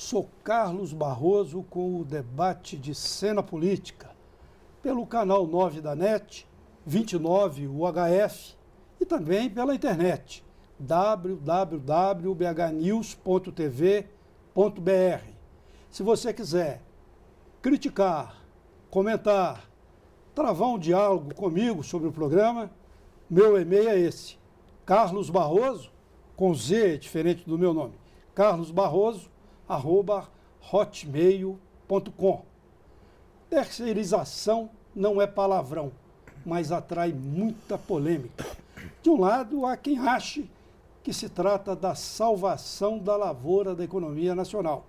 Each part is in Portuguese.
Sou Carlos Barroso com o debate de cena política, pelo canal 9 da NET, 29 UHF e também pela internet, www.bhnews.tv.br. Se você quiser criticar, comentar, travar um diálogo comigo sobre o programa, meu e-mail é esse, Carlos Barroso, com Z, diferente do meu nome, carlosbarroso@hotmail.com. Terceirização não é palavrão, mas atrai muita polêmica. De um lado, há quem ache que se trata da salvação da lavoura da economia nacional.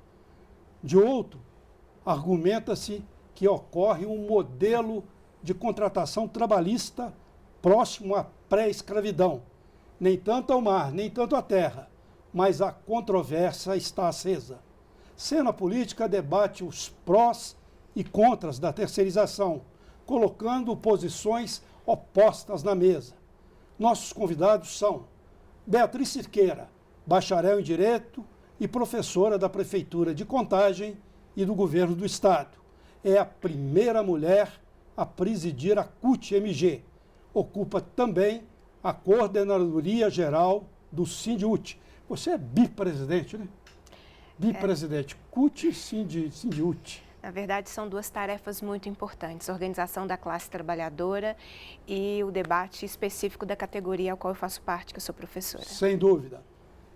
De outro, argumenta-se que ocorre um modelo de contratação trabalhista próximo à pré-escravidão. Nem tanto ao mar, nem tanto à terra, mas a controvérsia está acesa. Cena política debate os prós e contras da terceirização, colocando posições opostas na mesa. Nossos convidados são Beatriz Cirqueira, bacharel em Direito e professora da Prefeitura de Contagem e do Governo do Estado. É a primeira mulher a presidir a CUT-MG. Ocupa também a Coordenadoria Geral do Sindiúti. Você é bipresidente, né? Bipresidente. CUT e Sindiúti. Na verdade, são duas tarefas muito importantes, a organização da classe trabalhadora e o debate específico da categoria ao qual eu faço parte, que eu sou professora. Sem dúvida.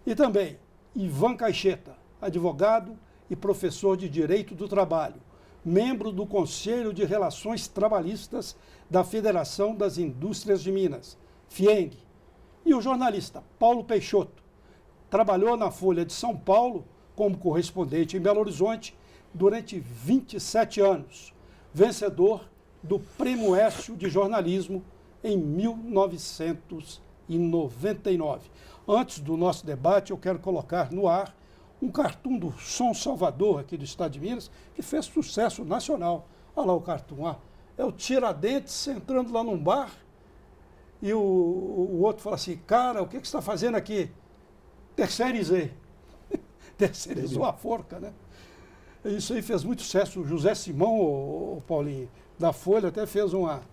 E também Ivan Caixeta, advogado e professor de Direito do Trabalho, membro do Conselho de Relações Trabalhistas da Federação das Indústrias de Minas, FIENG. E o jornalista Paulo Peixoto, trabalhou na Folha de São Paulo como correspondente em Belo Horizonte durante 27 anos, vencedor do Prêmio Écio de Jornalismo em 1999. Antes do nosso debate, eu quero colocar no ar um cartoon do Som Salvador, aqui do estado de Minas, que fez sucesso nacional. Olha lá o cartoon, ó. É o Tiradentes entrando lá num bar e o outro fala assim, cara, o que você está fazendo aqui? Terceirizei. Terceirizou a forca, né? Isso aí fez muito sucesso. O José Simão, o Paulinho, da Folha, até fez uma,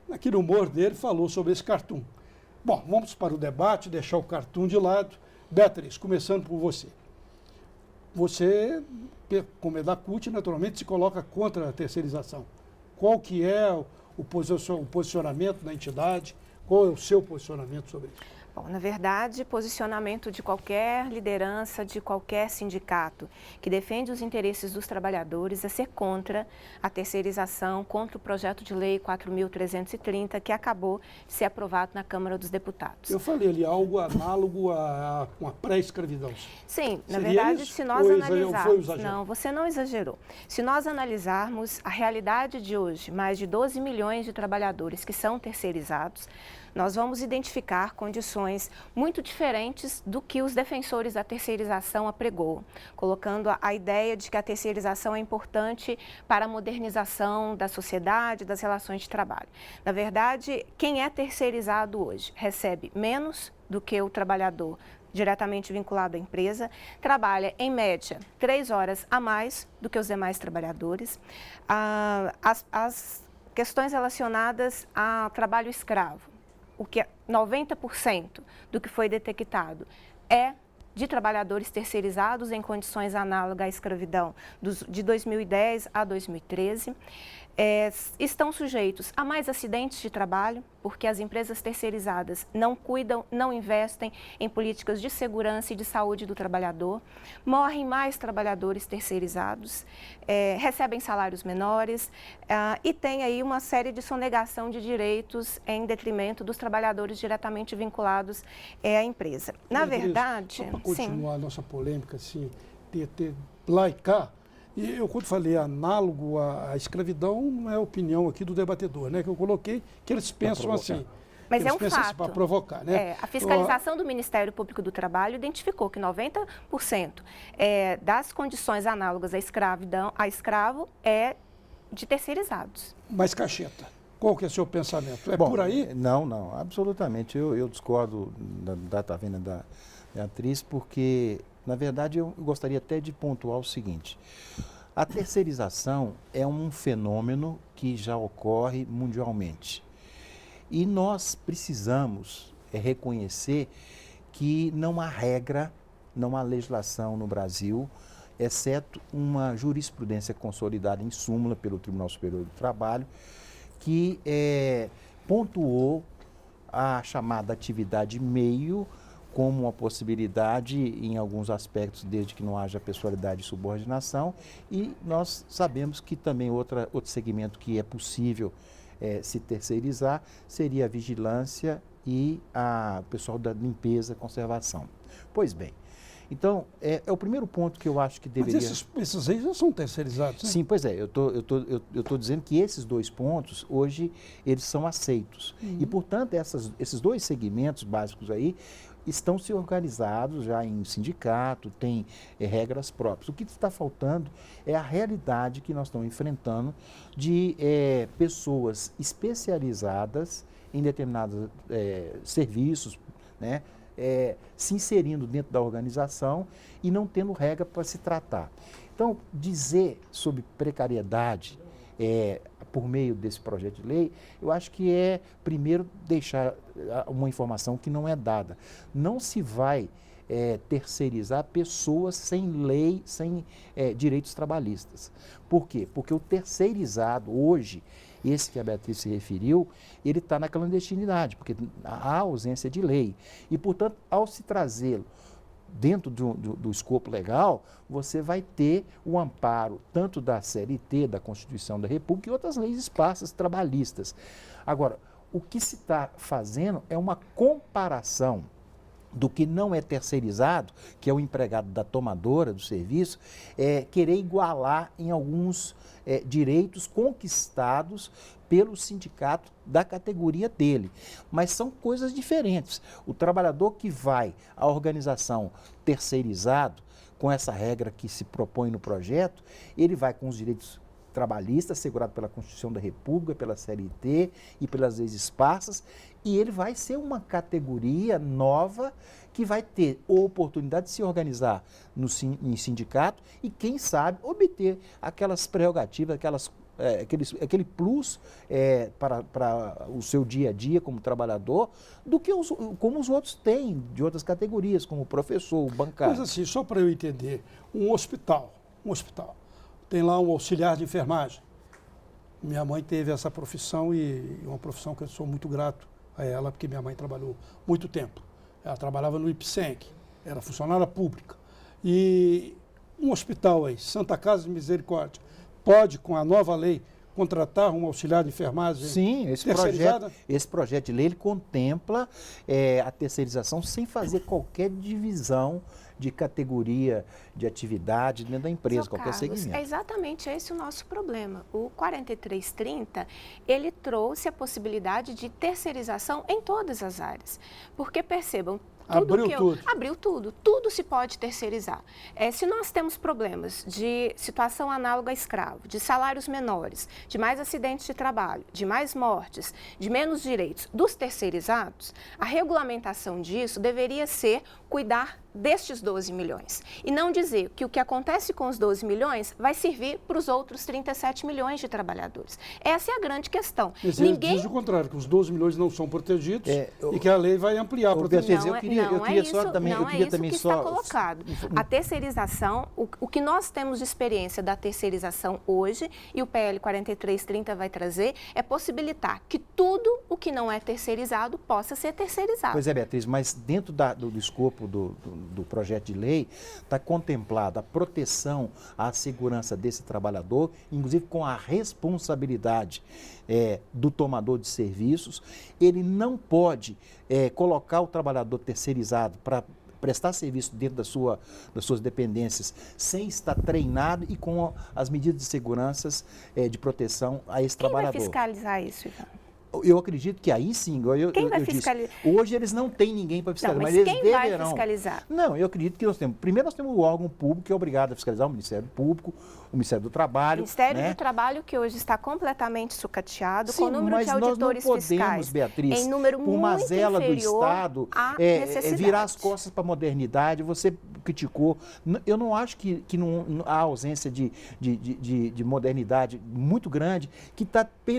naquele humor dele, falou sobre esse cartoon. Bom, vamos para o debate, deixar o cartoon de lado. Beatriz, começando por você. Você, como é da CUT, naturalmente se coloca contra a terceirização. Qual que é o posicionamento da entidade? Qual é o seu posicionamento sobre isso? Bom, na verdade, posicionamento de qualquer liderança, de qualquer sindicato que defende os interesses dos trabalhadores é ser contra a terceirização, contra o projeto de lei 4.330, que acabou de ser aprovado na Câmara dos Deputados. Eu falei ali algo análogo a uma pré-escravidão. Sim, na verdade, se nós analisarmos... Não, você não exagerou. Se nós analisarmos a realidade de hoje, mais de 12 milhões de trabalhadores que são terceirizados, nós vamos identificar condições muito diferentes do que os defensores da terceirização apregou, colocando a ideia de que a terceirização é importante para a modernização da sociedade, das relações de trabalho. Na verdade, quem é terceirizado hoje recebe menos do que o trabalhador diretamente vinculado à empresa, trabalha, em média, 3 horas a mais do que os demais trabalhadores. As questões relacionadas a trabalho escravo, o que é 90% do que foi detectado é de trabalhadores terceirizados em condições análogas à escravidão de 2010 a 2013. Estão sujeitos a mais acidentes de trabalho, porque as empresas terceirizadas não cuidam, não investem em políticas de segurança e de saúde do trabalhador, morrem mais trabalhadores terceirizados, recebem salários menores e tem aí uma série de sonegação de direitos em detrimento dos trabalhadores diretamente vinculados à empresa. Na verdade, só para continuar a nossa polêmica, assim, lá e cá, e eu, quando falei análogo à escravidão, não é a opinião aqui do debatedor, né? Que eu coloquei que eles pensam assim. Mas é um fato. Assim, para provocar, né? A fiscalização do Ministério Público do Trabalho identificou que 90% das condições análogas à escravo é de terceirizados. Mas, Caixeta, qual que é o seu pensamento? Bom, por aí? Não, absolutamente. Eu discordo da Beatriz, porque Na verdade, eu gostaria até de pontuar o seguinte. A terceirização é um fenômeno que já ocorre mundialmente. E nós precisamos reconhecer que não há regra, não há legislação no Brasil, exceto uma jurisprudência consolidada em súmula pelo Tribunal Superior do Trabalho, que pontuou a chamada atividade meio como uma possibilidade em alguns aspectos, desde que não haja pessoalidade e subordinação, e nós sabemos que também outro segmento que é possível se terceirizar seria a vigilância e o pessoal da limpeza e conservação. Pois bem, então, é o primeiro ponto que eu acho que deveria... Mas esses aí já são terceirizados, né? Sim, pois é. Eu tô dizendo que esses dois pontos, hoje, eles são aceitos. E, portanto, esses dois segmentos básicos aí estão se organizados já em sindicato, tem regras próprias. O que está faltando é a realidade que nós estamos enfrentando de pessoas especializadas em determinados serviços, né? Se inserindo dentro da organização e não tendo regra para se tratar. Então, dizer sobre precariedade por meio desse projeto de lei, eu acho que primeiro, deixar uma informação que não é dada. Não se vai terceirizar pessoas sem lei, sem direitos trabalhistas. Por quê? Porque o terceirizado hoje, esse que a Beatriz se referiu, ele está na clandestinidade, porque há ausência de lei. E, portanto, ao se trazê-lo dentro do escopo legal, você vai ter o amparo tanto da CLT, da Constituição da República e outras leis esparsas trabalhistas. Agora, o que se está fazendo é uma comparação do que não é terceirizado, que é o empregado da tomadora do serviço, querer igualar em alguns direitos conquistados pelo sindicato da categoria dele. Mas são coisas diferentes. O trabalhador que vai à organização terceirizado, com essa regra que se propõe no projeto, ele vai com os direitos trabalhistas, assegurado pela Constituição da República, pela CLT e pelas leis esparsas, e ele vai ser uma categoria nova que vai ter a oportunidade de se organizar em sindicato e, quem sabe, obter aquelas prerrogativas, aquele plus para o seu dia a dia como trabalhador, como os outros têm, de outras categorias, como o professor, o bancário. Mas assim, só para eu entender, um hospital, tem lá um auxiliar de enfermagem. Minha mãe teve essa profissão e uma profissão que eu sou muito grato a ela, porque minha mãe trabalhou muito tempo. Ela trabalhava no IPSENC, era funcionária pública. E um hospital aí, Santa Casa de Misericórdia, pode, com a nova lei, contratar um auxiliar de enfermagem? Sim, esse projeto de lei ele contempla a terceirização sem fazer qualquer divisão de categoria, de atividade dentro da empresa, qualquer segmento. É exatamente esse o nosso problema. O 4330, ele trouxe a possibilidade de terceirização em todas as áreas. Porque, percebam, abriu tudo. Tudo se pode terceirizar. Se nós temos problemas de situação análoga a escravo, de salários menores, de mais acidentes de trabalho, de mais mortes, de menos direitos dos terceirizados, a regulamentação disso deveria ser cuidar destes 12 milhões. E não dizer que o que acontece com os 12 milhões vai servir para os outros 37 milhões de trabalhadores. Essa é a grande questão. Mas ele diz o contrário, que os 12 milhões não são protegidos e que a lei vai ampliar a proteção. Não é isso que está colocado. A terceirização, o que nós temos de experiência da terceirização hoje, e o PL 4330 vai trazer, é possibilitar que tudo o que não é terceirizado possa ser terceirizado. Pois é, Beatriz, mas dentro do escopo do projeto de lei está contemplada a proteção à segurança desse trabalhador, inclusive com a responsabilidade do tomador de serviços. Ele não pode colocar o trabalhador terceirizado para prestar serviço dentro das suas dependências sem estar treinado e com as medidas de segurança de proteção a esse trabalhador. Quem vai fiscalizar isso, Ivan? Eu acredito que aí sim, quem vai fiscalizar? Hoje eles não têm ninguém para fiscalizar, mas eles deverão. Quem vai fiscalizar? Não, eu acredito que primeiro nós temos o órgão público que é obrigado a fiscalizar, o Ministério Público, o Ministério do Trabalho. O Ministério do Trabalho que hoje está completamente sucateado, com o número de auditores fiscais Beatriz, em número por mazela do Estado, à virar as costas para a modernidade, você criticou. Eu não acho que há ausência de modernidade muito grande, que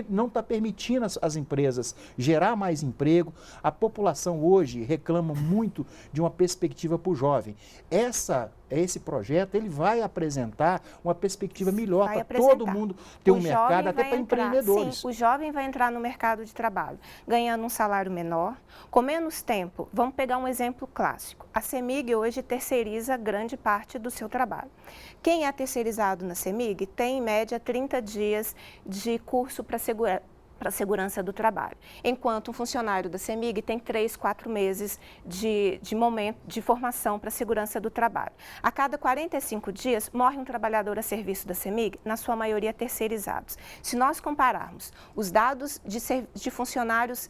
não está permitindo as empresas gerar mais emprego. A população hoje reclama muito de uma perspectiva para o jovem. Esse projeto ele vai apresentar uma perspectiva melhor para todo mundo ter um mercado, até para empreendedores. Sim, o jovem vai entrar no mercado de trabalho ganhando um salário menor, com menos tempo. Vamos pegar um exemplo clássico. A CEMIG hoje terceiriza grande parte do seu trabalho. Quem é terceirizado na CEMIG tem, em média, 30 dias de curso para segurança do trabalho, enquanto um funcionário da CEMIG tem 3, 4 meses de formação para segurança do trabalho. A cada 45 dias, morre um trabalhador a serviço da CEMIG, na sua maioria terceirizados. Se nós compararmos os dados de funcionários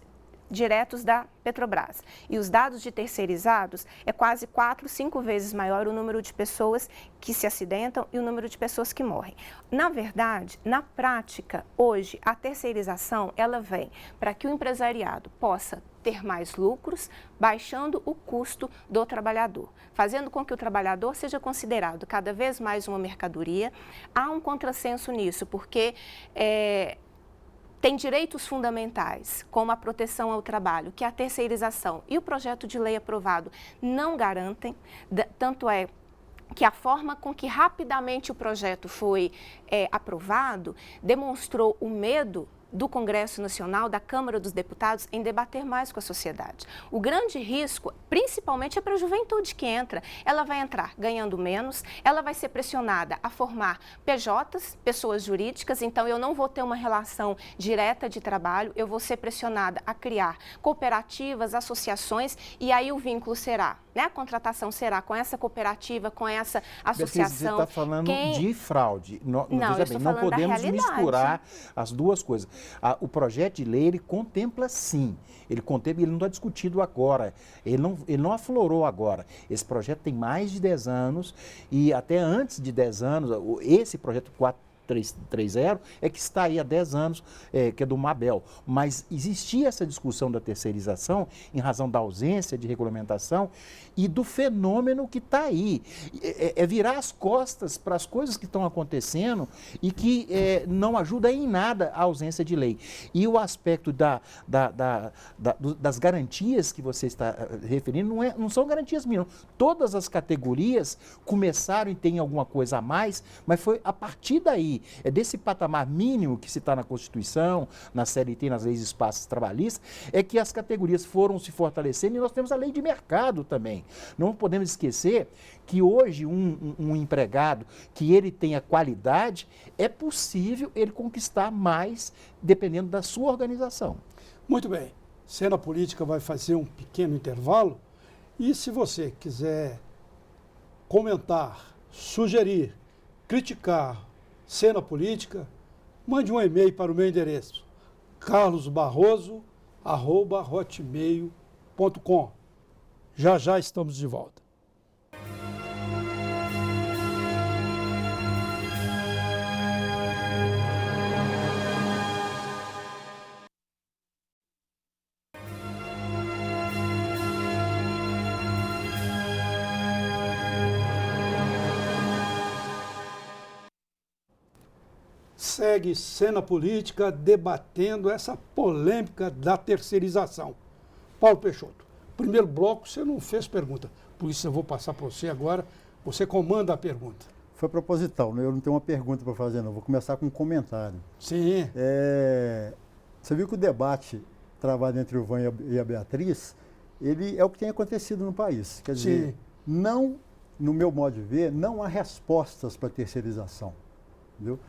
diretos da Petrobras e os dados de terceirizados, é quase 4, 5 vezes maior o número de pessoas que se acidentam e o número de pessoas que morrem. Na verdade, na prática, hoje, a terceirização, ela vem para que o empresariado possa ter mais lucros, baixando o custo do trabalhador, fazendo com que o trabalhador seja considerado cada vez mais uma mercadoria. Há um contrassenso nisso, porque tem direitos fundamentais, como a proteção ao trabalho, que a terceirização e o projeto de lei aprovado não garantem, tanto é que a forma com que rapidamente o projeto foi aprovado demonstrou o medo do Congresso Nacional, da Câmara dos Deputados, em debater mais com a sociedade. O grande risco, principalmente, é para a juventude que entra. Ela vai entrar ganhando menos, ela vai ser pressionada a formar PJs, pessoas jurídicas, então eu não vou ter uma relação direta de trabalho, eu vou ser pressionada a criar cooperativas, associações, e aí o vínculo será, né? A contratação será com essa cooperativa, com essa associação. Você está falando de fraude. Não podemos misturar as duas coisas. O projeto de lei, ele contempla sim, ele não está discutido agora, ele não aflorou agora. Esse projeto tem mais de 10 anos e até antes de 10 anos, esse projeto 430 é que está aí há 10 anos, que é do Mabel. Mas existia essa discussão da terceirização em razão da ausência de regulamentação e do fenômeno que está aí. Virar as costas para as coisas que estão acontecendo e que não ajuda em nada a ausência de lei. E o aspecto das garantias que você está referindo não são garantias mínimas. Todas as categorias começaram e têm alguma coisa a mais, mas foi a partir daí, desse patamar mínimo que se está na Constituição, na CLT, nas leis de espaços trabalhistas, é que as categorias foram se fortalecendo e nós temos a lei de mercado também. Não podemos esquecer que hoje um empregado que ele tenha qualidade, é possível ele conquistar mais dependendo da sua organização. Muito bem. Cena Política vai fazer um pequeno intervalo e se você quiser comentar, sugerir, criticar Cena Política, mande um e-mail para o meu endereço, carlosbarroso@hotmail.com. Já estamos de volta. Segue Cena Política debatendo essa polêmica da terceirização. Paulo Peixoto, primeiro bloco você não fez pergunta, por isso eu vou passar para você agora, você comanda a pergunta. Foi proposital, né? Eu não tenho uma pergunta para fazer não, vou começar com um comentário. Sim. Você viu que o debate travado entre o Ivan e a Beatriz, ele é o que tem acontecido no país. Quer dizer, não, no meu modo de ver, não há respostas para a terceirização, entendeu?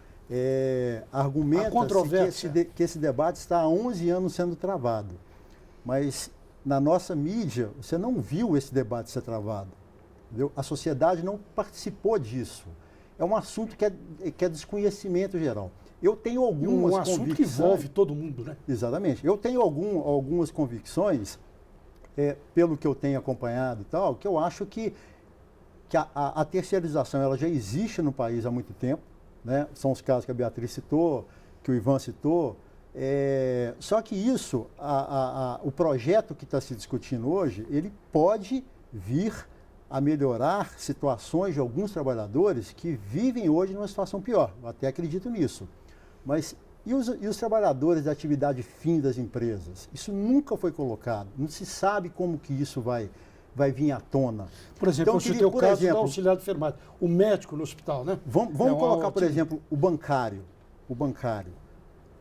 Argumenta-se que esse debate está há 11 anos sendo travado, mas na nossa mídia você não viu esse debate ser travado, entendeu? A sociedade não participou disso. É um assunto que é desconhecimento geral. Eu tenho algumas convicções... Um assunto que envolve todo mundo, né? Exatamente. Eu tenho algumas convicções, pelo que eu tenho acompanhado e tal, que eu acho que a terceirização ela já existe no país há muito tempo, né? São os casos que a Beatriz citou, que o Ivan citou. Só que isso, o projeto que está se discutindo hoje, ele pode vir a melhorar situações de alguns trabalhadores que vivem hoje numa situação pior. Eu até acredito nisso. Mas e os trabalhadores da atividade fim das empresas? Isso nunca foi colocado. Não se sabe como que isso vai vir à tona. Por exemplo, então, eu citei o caso do auxiliar de enfermagem, o médico no hospital, né? Vamos colocar, por exemplo, o bancário.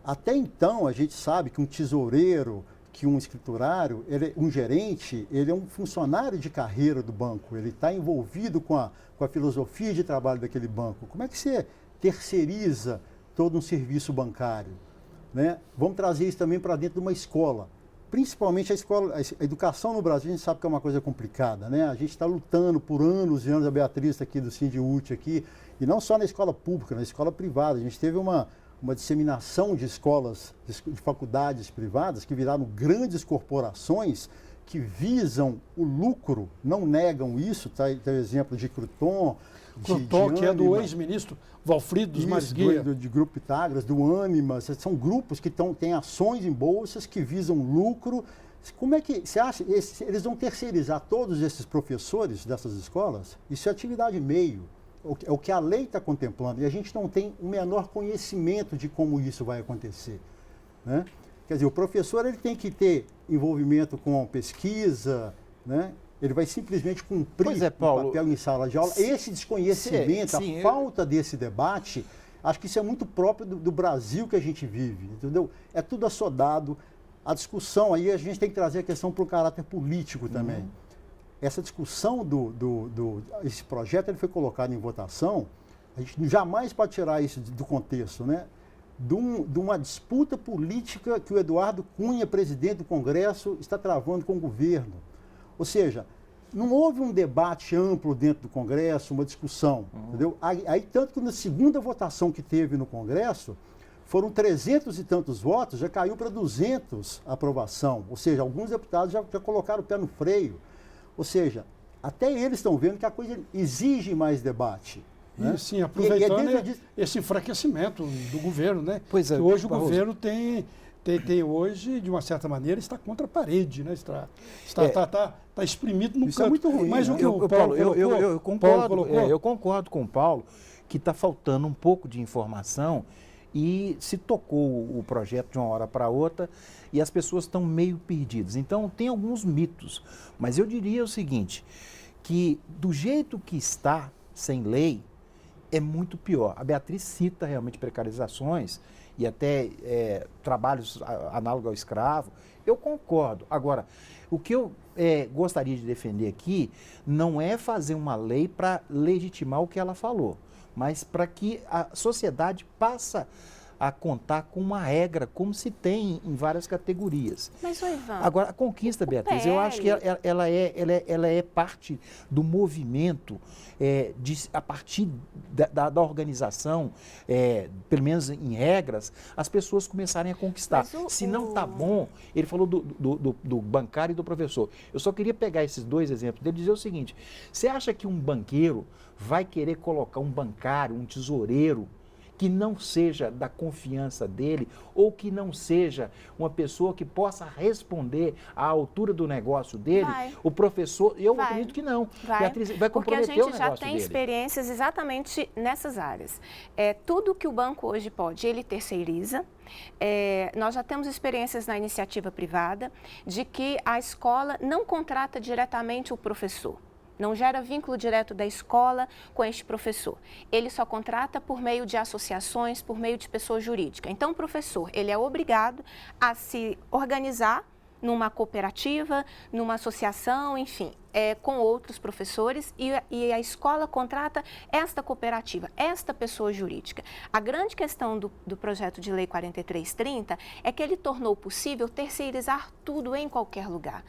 Até então, a gente sabe que um tesoureiro, que um escriturário, um gerente, ele é um funcionário de carreira do banco, ele está envolvido com a filosofia de trabalho daquele banco. Como é que você terceiriza todo um serviço bancário? Né? Vamos trazer isso também para dentro de uma escola. Principalmente a educação no Brasil, a gente sabe que é uma coisa complicada, né? A gente está lutando por anos e anos, a Beatriz aqui do Sindiúti aqui, e não só na escola pública, na escola privada. A gente teve uma disseminação de escolas, de faculdades privadas que viraram grandes corporações que visam o lucro, não negam isso, tá? Tem o exemplo de Cruton, que é do ex-ministro Valfrido dos Mares Guia. De Grupo Pitágoras, do Ânima, são grupos que têm ações em bolsas que visam lucro. Como é que você acha, eles vão terceirizar todos esses professores dessas escolas? Isso é atividade meio. É o que a lei está contemplando, e a gente não tem o menor conhecimento de como isso vai acontecer. Né? Quer dizer, o professor ele tem que ter envolvimento com pesquisa, né? Ele vai simplesmente cumprir o papel em sala de aula. Esse desconhecimento, a falta desse debate, acho que isso é muito próprio do Brasil que a gente vive, entendeu? É tudo assodado. A discussão aí, a gente tem que trazer a questão para o caráter político também. Essa discussão esse projeto ele foi colocado em votação, a gente jamais pode tirar isso do contexto, né? De uma disputa política que o Eduardo Cunha, presidente do Congresso, está travando com o governo. Ou seja, não houve um debate amplo dentro do Congresso, uma discussão, entendeu? Aí, tanto que na segunda votação que teve no Congresso, foram 300 e tantos votos, já caiu para 200 a aprovação. Ou seja, alguns deputados já colocaram o pé no freio. Ou seja, até eles estão vendo que a coisa exige mais debate. Né? E sim, aproveitando esse enfraquecimento do governo, né? Pois é, que hoje o governo tem hoje, de uma certa maneira, está contra a parede, né? Está exprimido no canto. Isso é muito ruim. Mas o que o Paulo eu concordo com o Paulo que está faltando um pouco de informação e se tocou o projeto de uma hora para outra e as pessoas estão meio perdidas. Então, tem alguns mitos, mas eu diria o seguinte, que do jeito que está, sem lei, é muito pior. A Beatriz cita realmente precarizações e até trabalhos análogos ao escravo. Eu concordo. Agora, o que eu gostaria de defender aqui não é fazer uma lei para legitimar o que ela falou, mas para que a sociedade passe a contar com uma regra, como se tem em várias categorias. Mas, Ivan, agora, a conquista, Beatriz, eu acho que ela é parte do movimento, a partir da organização, pelo menos em regras, as pessoas começarem a conquistar. Se não está bom, ele falou do bancário e do professor. Eu só queria pegar esses dois exemplos dele e dizer o seguinte, você acha que um banqueiro vai querer colocar um bancário, um tesoureiro, que não seja da confiança dele ou que não seja uma pessoa que possa responder à altura do negócio dele? O professor, eu acredito que não. Beatriz, vai comprometer o negócio dele. Porque a gente já tem experiências exatamente nessas áreas. Tudo que o banco hoje pode, ele terceiriza. Nós já temos experiências na iniciativa privada de que a escola não contrata diretamente o professor. Não gera vínculo direto da escola com este professor. Ele só contrata por meio de associações, por meio de pessoa jurídica. Então, o professor, ele é obrigado a se organizar numa cooperativa, numa associação, enfim, com outros professores e a escola contrata esta cooperativa, esta pessoa jurídica. A grande questão do projeto de lei 4330 é que ele tornou possível terceirizar tudo em qualquer lugar.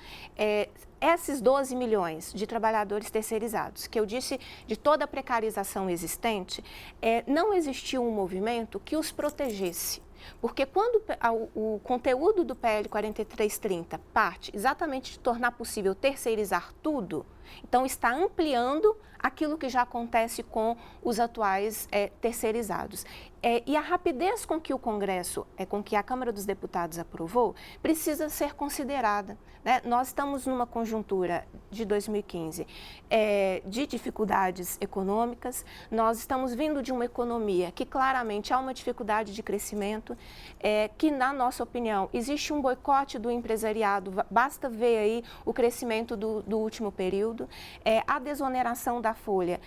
Esses 12 milhões de trabalhadores terceirizados, que eu disse de toda a precarização existente, não existiu um movimento que os protegesse. Porque quando o conteúdo do PL 4330 parte exatamente de tornar possível terceirizar tudo, Então, está ampliando aquilo que já acontece com os atuais terceirizados. E a rapidez com que o Congresso, com que a Câmara dos Deputados aprovou, precisa ser considerada, né? Nós estamos numa conjuntura de 2015 de dificuldades econômicas, nós estamos vindo de uma economia que claramente há uma dificuldade de crescimento, que na nossa opinião existe um boicote do empresariado, basta ver aí o crescimento do último período, a desoneração da folha.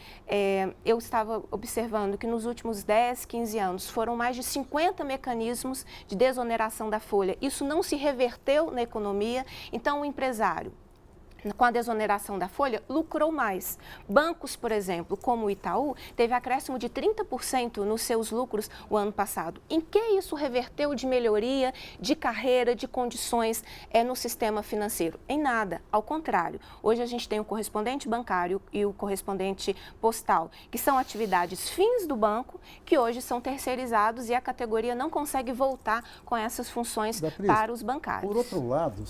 Eu estava observando que nos últimos 10, 15 anos foram mais de 50 mecanismos de desoneração da folha. Isso não se reverteu na economia, então o empresário, com a desoneração da folha, lucrou mais. Bancos, por exemplo, como o Itaú, teve acréscimo de 30% nos seus lucros o ano passado. Em que isso reverteu de melhoria, de carreira, de condições no sistema financeiro? Em nada, ao contrário. Hoje a gente tem o correspondente bancário e o correspondente postal, que são atividades fins do banco, que hoje são terceirizados e a categoria não consegue voltar com essas funções para os bancários. Por outro lado,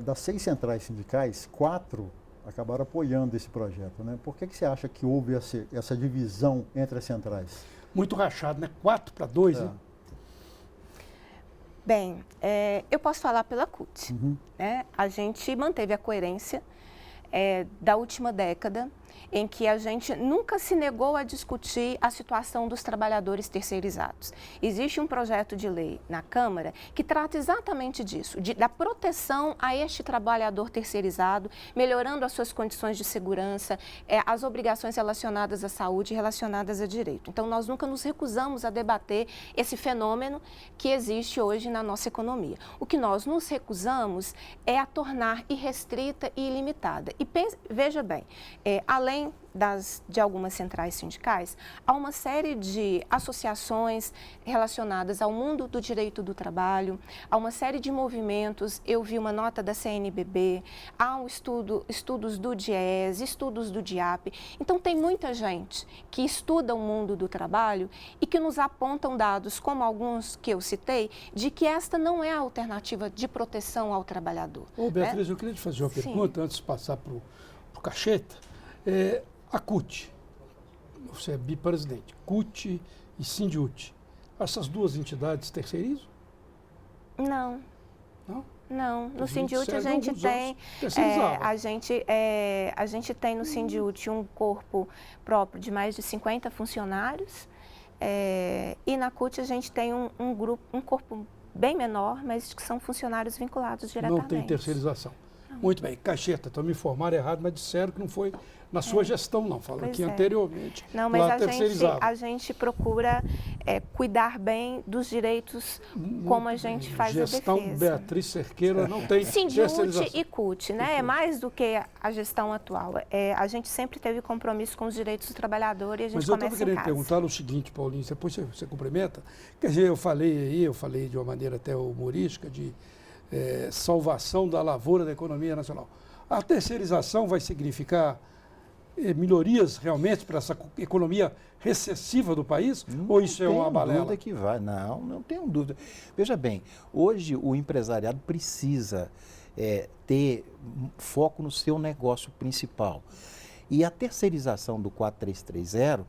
das 6 centrais sindicais, 4 acabaram apoiando esse projeto, né? Por que você acha que houve essa divisão entre as centrais? Muito rachado, né? 4-2, né? Bem, eu posso falar pela CUT. Né? A gente manteve a coerência da última década, em que a gente nunca se negou a discutir a situação dos trabalhadores terceirizados. Existe um projeto de lei na Câmara que trata exatamente disso, da proteção a este trabalhador terceirizado, melhorando as suas condições de segurança, as obrigações relacionadas à saúde e relacionadas a direito. Então, nós nunca nos recusamos a debater esse fenômeno que existe hoje na nossa economia. O que nós nos recusamos é a tornar irrestrita e ilimitada. E veja bem, além de algumas centrais sindicais, há uma série de associações relacionadas ao mundo do direito do trabalho, há uma série de movimentos. Eu vi uma nota da CNBB, há estudos do DIEESE, estudos do DIAP. Então, tem muita gente que estuda o mundo do trabalho e que nos apontam dados, como alguns que eu citei, de que esta não é a alternativa de proteção ao trabalhador. Beatriz, eu queria te fazer uma pergunta antes de passar para o Cacheta. A CUT, você é bipresidente, CUT e Sindiut, essas duas entidades terceirizam? Não. Não? Não, no Sindiut a gente tem, a gente tem no Sindiut um corpo próprio de mais de 50 funcionários, e na CUT a gente tem um corpo bem menor, mas que são funcionários vinculados diretamente. Não tem terceirização. Não. Muito bem, Cacheta, então me informaram errado, mas disseram que não foi na sua gestão, não, falaram que anteriormente. Não, mas a gente procura cuidar bem dos direitos como a gente faz a defesa. Gestão Beatriz Cerqueira não tem terceirização. Sindiut e CUT, né? É mais do que a gestão atual. A gente sempre teve compromisso com os direitos do trabalhador e a gente começa em casa. Mas eu estava querendo perguntar o seguinte, Paulinho, depois você complementa. Quer dizer, eu falei de uma maneira até humorística de salvação da lavoura da economia nacional. A terceirização vai significar melhorias realmente para essa economia recessiva do país? Ou isso é uma balela? Não tenho dúvida que vai. Não tenho dúvida. Veja bem, hoje o empresariado precisa ter foco no seu negócio principal. E a terceirização do 4330,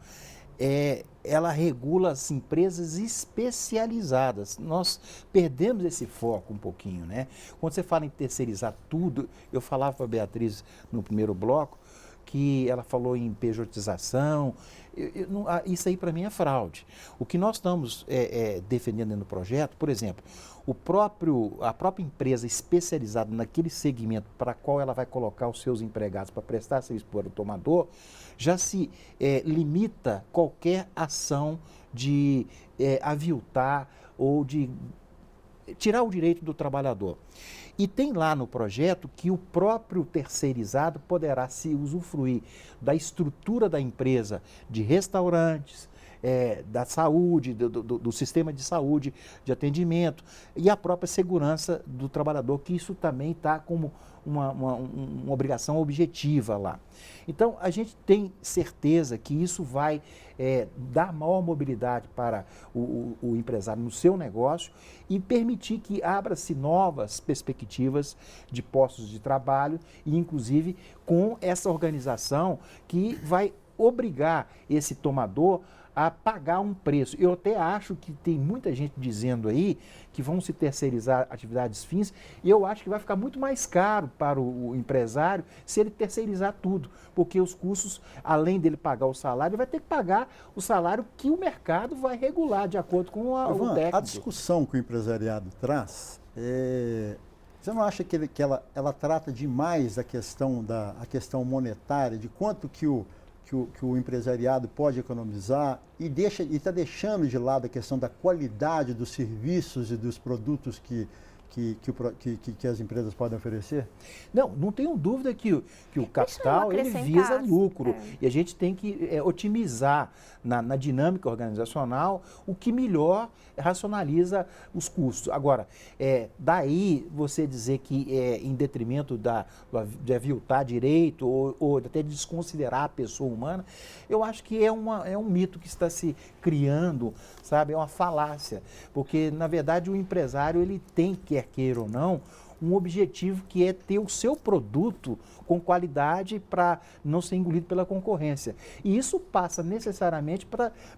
ela regula as empresas especializadas. Nós perdemos esse foco um pouquinho, né? Quando você fala em terceirizar tudo, eu falava para a Beatriz no primeiro bloco, que ela falou em pejotização, isso aí para mim é fraude. O que nós estamos defendendo no projeto, por exemplo, a própria empresa especializada naquele segmento para qual ela vai colocar os seus empregados para prestar serviço para o tomador, já se limita qualquer ação de aviltar ou de tirar o direito do trabalhador. E tem lá no projeto que o próprio terceirizado poderá se usufruir da estrutura da empresa de restaurantes, da saúde, do sistema de saúde, de atendimento e a própria segurança do trabalhador, que isso também está como uma obrigação objetiva lá. Então, a gente tem certeza que isso vai dar maior mobilidade para o empresário no seu negócio e permitir que abra-se novas perspectivas de postos de trabalho e, inclusive, com essa organização que vai obrigar esse tomador a pagar um preço. Eu até acho que tem muita gente dizendo aí que vão se terceirizar atividades fins e eu acho que vai ficar muito mais caro para o empresário se ele terceirizar tudo, porque os custos, além dele pagar o salário, ele vai ter que pagar o salário que o mercado vai regular de acordo com o técnico. A discussão que o empresariado traz, você não acha que ela trata demais a questão monetária, de quanto que o empresariado pode economizar e está deixando de lado a questão da qualidade dos serviços e dos produtos que as empresas podem oferecer? Não tenho dúvida que o capital ele visa lucro e a gente tem que otimizar na dinâmica organizacional o que melhor racionaliza os custos. Agora, daí você dizer que em detrimento de aviltar direito ou até de desconsiderar a pessoa humana, eu acho que é um mito que está se criando, sabe? É uma falácia, porque na verdade o empresário ele tem, quer queira ou não, um objetivo que é ter o seu produto com qualidade para não ser engolido pela concorrência. E isso passa necessariamente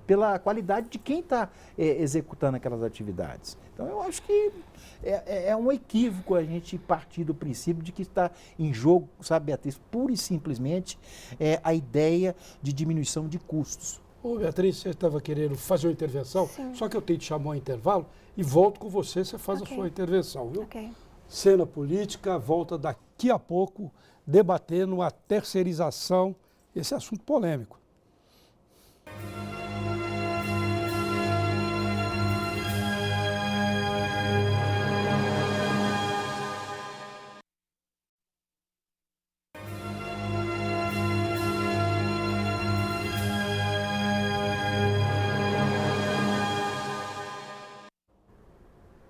pela qualidade de quem está executando aquelas atividades. Então, eu acho que é um equívoco a gente partir do princípio de que está em jogo, sabe, Beatriz, pura e simplesmente a ideia de diminuição de custos. Ô, Beatriz, você estava querendo fazer uma intervenção, Sim. Só que eu tenho que chamar um intervalo e volto com você faz a sua intervenção, viu? Ok. Cena Política volta daqui a pouco debatendo a terceirização, esse assunto polêmico.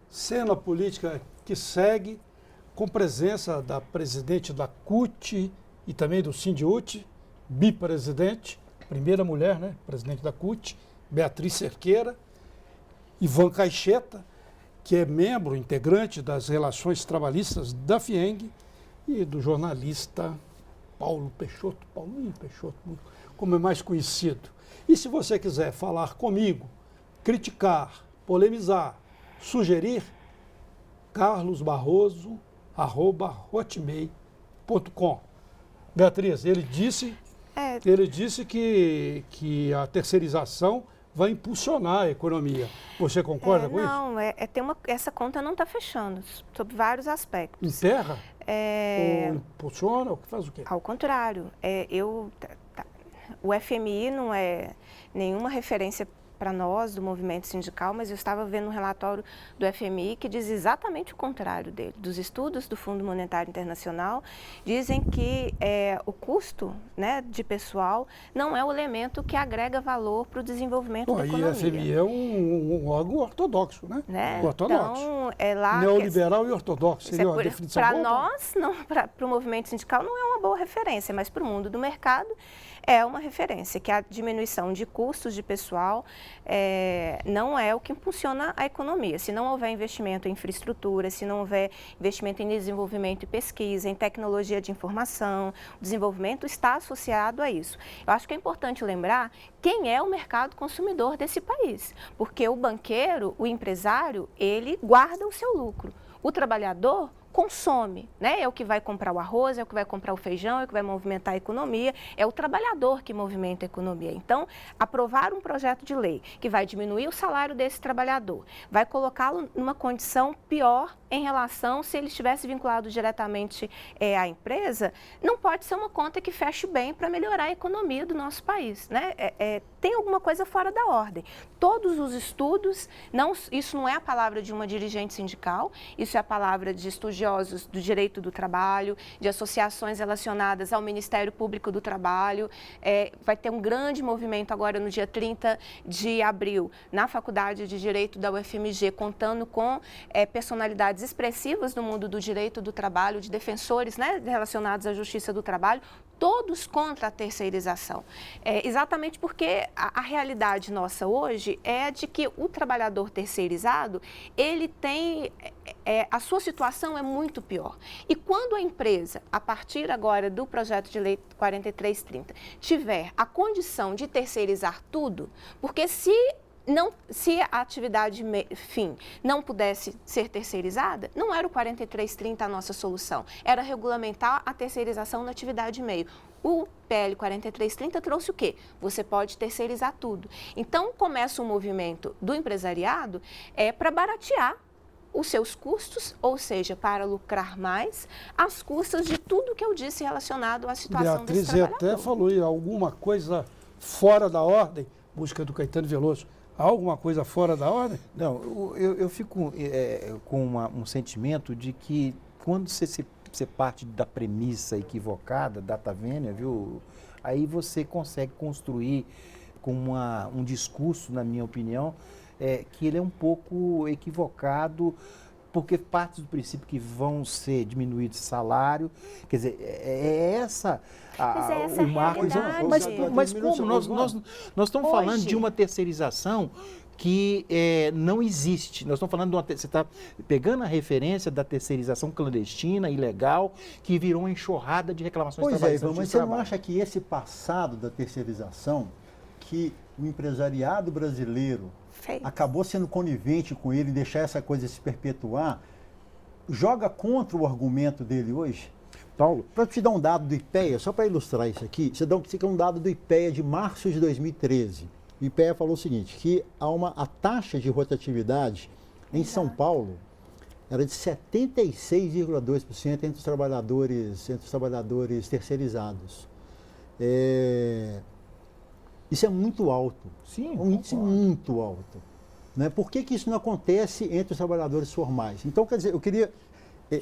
Cena Política que segue com presença da presidente da CUT e também do Sindiúti, bipresidente, primeira mulher, né, presidente da CUT, Beatriz Cerqueira, Ivan Caixeta, que é membro integrante das relações trabalhistas da FIENG, e do jornalista Paulinho Peixoto, como é mais conhecido. E se você quiser falar comigo, criticar, polemizar, sugerir, carlosbarroso@hotmail.com. Beatriz, ele disse que a terceirização vai impulsionar a economia. Você concorda com isso? Não, essa conta não está fechando, sob vários aspectos. Enterra? Ou impulsiona? Ou faz o quê? Ao contrário, o FMI não é nenhuma referência para nós do movimento sindical, mas eu estava vendo um relatório do FMI que diz exatamente o contrário dele. Dos estudos do Fundo Monetário Internacional, dizem que o custo, né, de pessoal não é o elemento que agrega valor para o desenvolvimento da economia. E o FMI é um órgão ortodoxo, né? Ortodoxo. Então, lá neoliberal e ortodoxo, seria uma definição boa? Para nós, para o movimento sindical, não é uma boa referência, mas para o mundo do mercado é uma referência, que a diminuição de custos de pessoal não é o que impulsiona a economia. Se não houver investimento em infraestrutura, se não houver investimento em desenvolvimento e pesquisa, em tecnologia de informação, o desenvolvimento está associado a isso. Eu acho que é importante lembrar quem é o mercado consumidor desse país, porque o banqueiro, o empresário, ele guarda o seu lucro. O trabalhador consome, né? É o que vai comprar o arroz, é o que vai comprar o feijão, é o que vai movimentar a economia, é o trabalhador que movimenta a economia. Então, aprovar um projeto de lei que vai diminuir o salário desse trabalhador, vai colocá-lo numa condição pior em relação se ele estivesse vinculado diretamente à empresa, não pode ser uma conta que feche bem para melhorar a economia do nosso país, né? tem alguma coisa fora da ordem. Todos os estudos, isso não é a palavra de uma dirigente sindical, isso é a palavra de estudiosos do direito do trabalho, de associações relacionadas ao Ministério Público do Trabalho. Vai ter um grande movimento agora no dia 30 de abril, na Faculdade de Direito da UFMG, contando com personalidades expressivas do mundo do direito do trabalho, de defensores, né, relacionados à justiça do trabalho, todos contra a terceirização. Exatamente porque a realidade nossa hoje é de que o trabalhador terceirizado, ele tem, a sua situação é muito pior. E quando a empresa, a partir agora do projeto de lei 4330, tiver a condição de terceirizar tudo, porque se a atividade fim não pudesse ser terceirizada, não era o 4330 a nossa solução, era regulamentar a terceirização na atividade meio. O PL 4330 trouxe o quê? Você pode terceirizar tudo. Então, começa um movimento do empresariado para baratear os seus custos, ou seja, para lucrar mais, às custas de tudo que eu disse relacionado à situação desse trabalhador. Beatriz até falou aí alguma coisa fora da ordem, música do Caetano Veloso. Há alguma coisa fora da ordem? Não, eu fico com um sentimento de que quando você parte da premissa equivocada, data vênia, viu? Aí você consegue construir com um discurso, na minha opinião, que ele é um pouco equivocado, porque parte do princípio que vão ser diminuídos de salário, quer dizer, o marco. Mas como? Nós estamos falando de uma terceirização que não existe. Nós estamos falando de você está pegando a referência da terceirização clandestina, ilegal, que virou uma enxurrada de reclamações trabalhistas. Pois mas você não acha que esse passado da terceirização, que o empresariado brasileiro acabou sendo conivente com ele e deixar essa coisa se perpetuar, joga contra o argumento dele hoje? Paulo, para te dar um dado do IPEA, só para ilustrar isso aqui, você dá um dado do IPEA de março de 2013. O IPEA falou o seguinte, que a taxa de rotatividade em São Paulo era de 76,2% entre os trabalhadores terceirizados. Isso é muito alto. Sim, um índice muito alto. Né? Por que isso não acontece entre os trabalhadores formais? Então, quer dizer, eu queria...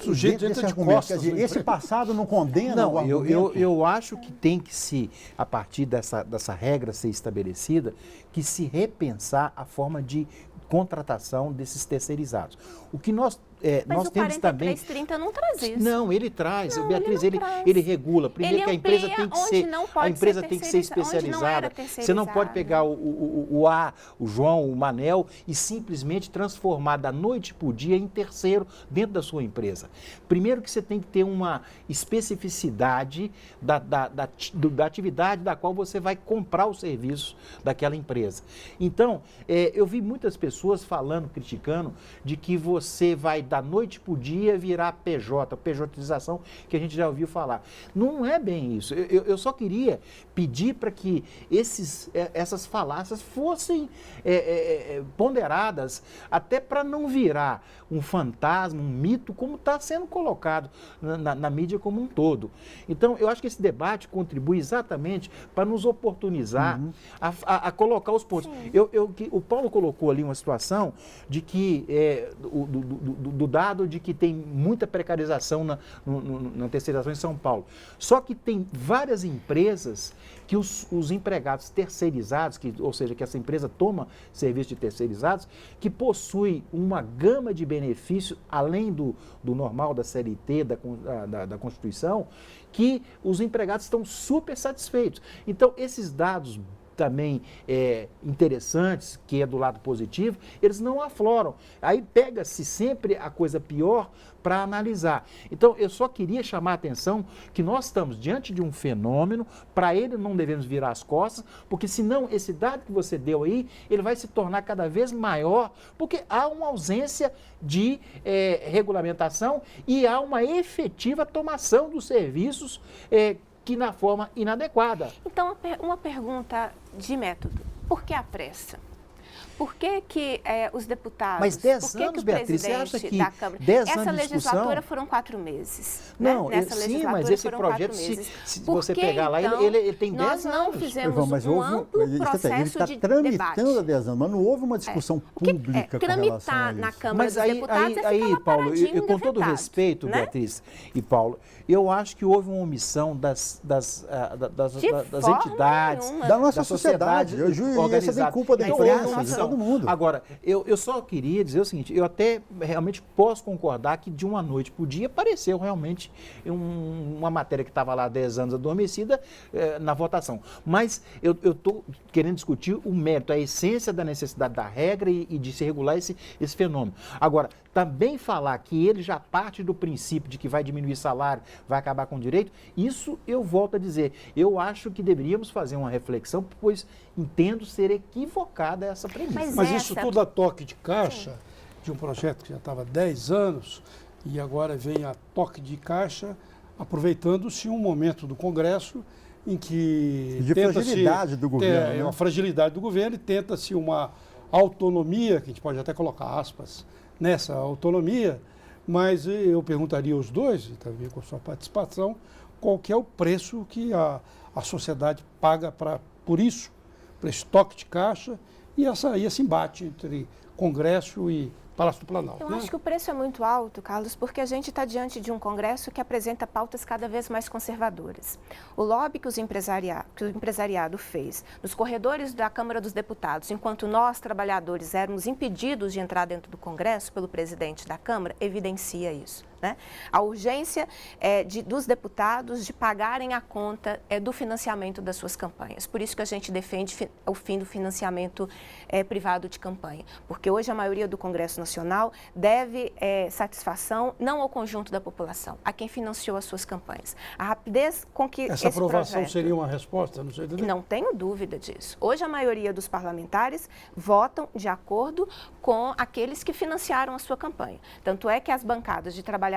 Sujeito entra de costas, quer dizer, esse passado não condena o argumento? Eu acho que tem que a partir dessa regra ser estabelecida, que se repensar a forma de contratação desses terceirizados. O que nós temos também... Mas o 4330 não traz isso. Não, ele traz, Beatriz, ele regula. Primeiro que a empresa tem que ser especializada. Você não pode pegar o João, o Manel e simplesmente transformar da noite para o dia em terceiro dentro da sua empresa. Primeiro que você tem que ter uma especificidade da atividade da qual você vai comprar os serviços daquela empresa. Então, eu vi muitas pessoas falando, criticando, de que você vai da noite para o dia virar pejotização, que a gente já ouviu falar. Não é bem isso. Eu só queria pedir para que essas falácias fossem ponderadas, até para não virar um fantasma, um mito, como está sendo colocado na mídia como um todo. Então, eu acho que esse debate contribui exatamente para nos oportunizar a colocar os pontos. O Paulo colocou ali uma situação de que do dado de que tem muita precarização na terceirização em São Paulo. Só que tem várias empresas que os empregados terceirizados, ou seja, que essa empresa toma serviço de terceirizados, que possui uma gama de benefícios, além do normal da CLT, da Constituição, que os empregados estão super satisfeitos. Então, esses dados também interessantes, que é do lado positivo, eles não afloram. Aí pega-se sempre a coisa pior para analisar. Então, eu só queria chamar a atenção que nós estamos diante de um fenômeno, para ele não devemos virar as costas, porque senão esse dado que você deu aí, ele vai se tornar cada vez maior, porque há uma ausência de regulamentação e há uma efetiva tomação dos serviços que na forma inadequada. Então, uma pergunta de método. Por que a pressa? Por que os deputados... Mas 10 anos, Beatriz, você acha que da Câmara, 10 anos essa de discussão... legislatura foram 4 meses. Não, né? Nessa sim, mas esse projeto, se você pegar lá, então, ele tem 10 anos. Nós não fizemos um amplo processo de tramitando debate. há 10 anos, mas não houve uma discussão pública com relação a isso. Na Câmara dos Deputados aí, Paulo, com todo respeito, né? Beatriz e Paulo, eu acho que houve uma omissão das entidades, da nossa sociedade. Essa tem culpa da imprensa, de todo mundo. Agora, eu só queria dizer o seguinte, eu até realmente posso concordar que de uma noite para o dia apareceu realmente uma matéria que estava lá há 10 anos adormecida na votação. Mas eu estou querendo discutir o mérito, a essência da necessidade da regra e de se regular esse fenômeno. Agora, também falar que ele já parte do princípio de que vai diminuir salário, vai acabar com o direito, isso eu volto a dizer. Eu acho que deveríamos fazer uma reflexão, pois entendo ser equivocada essa premissa. Mas isso tudo a toque de caixa, de um projeto que já estava há 10 anos, e agora vem a toque de caixa, aproveitando-se um momento do Congresso em que de fragilidade do governo, né? Uma fragilidade do governo e tenta-se uma autonomia, que a gente pode até colocar aspas nessa autonomia, mas eu perguntaria aos dois, e também com a sua participação, qual que é o preço que a sociedade paga por isso, para esse toque de caixa e esse embate entre Congresso e Palácio do Planalto. Eu acho que o preço é muito alto, Carlos, porque a gente está diante de um Congresso que apresenta pautas cada vez mais conservadoras. O lobby que o empresariado fez nos corredores da Câmara dos Deputados, enquanto nós, trabalhadores, éramos impedidos de entrar dentro do Congresso pelo presidente da Câmara, evidencia isso. Né? A urgência dos deputados de pagarem a conta do financiamento das suas campanhas. Por isso que a gente defende o fim do financiamento privado de campanha. Porque hoje a maioria do Congresso Nacional deve satisfação não ao conjunto da população, a quem financiou as suas campanhas. A rapidez com que essa aprovação seria uma resposta? Não sei entender. Não tenho dúvida disso. Hoje a maioria dos parlamentares votam de acordo com aqueles que financiaram a sua campanha. Tanto é que as bancadas de trabalhadores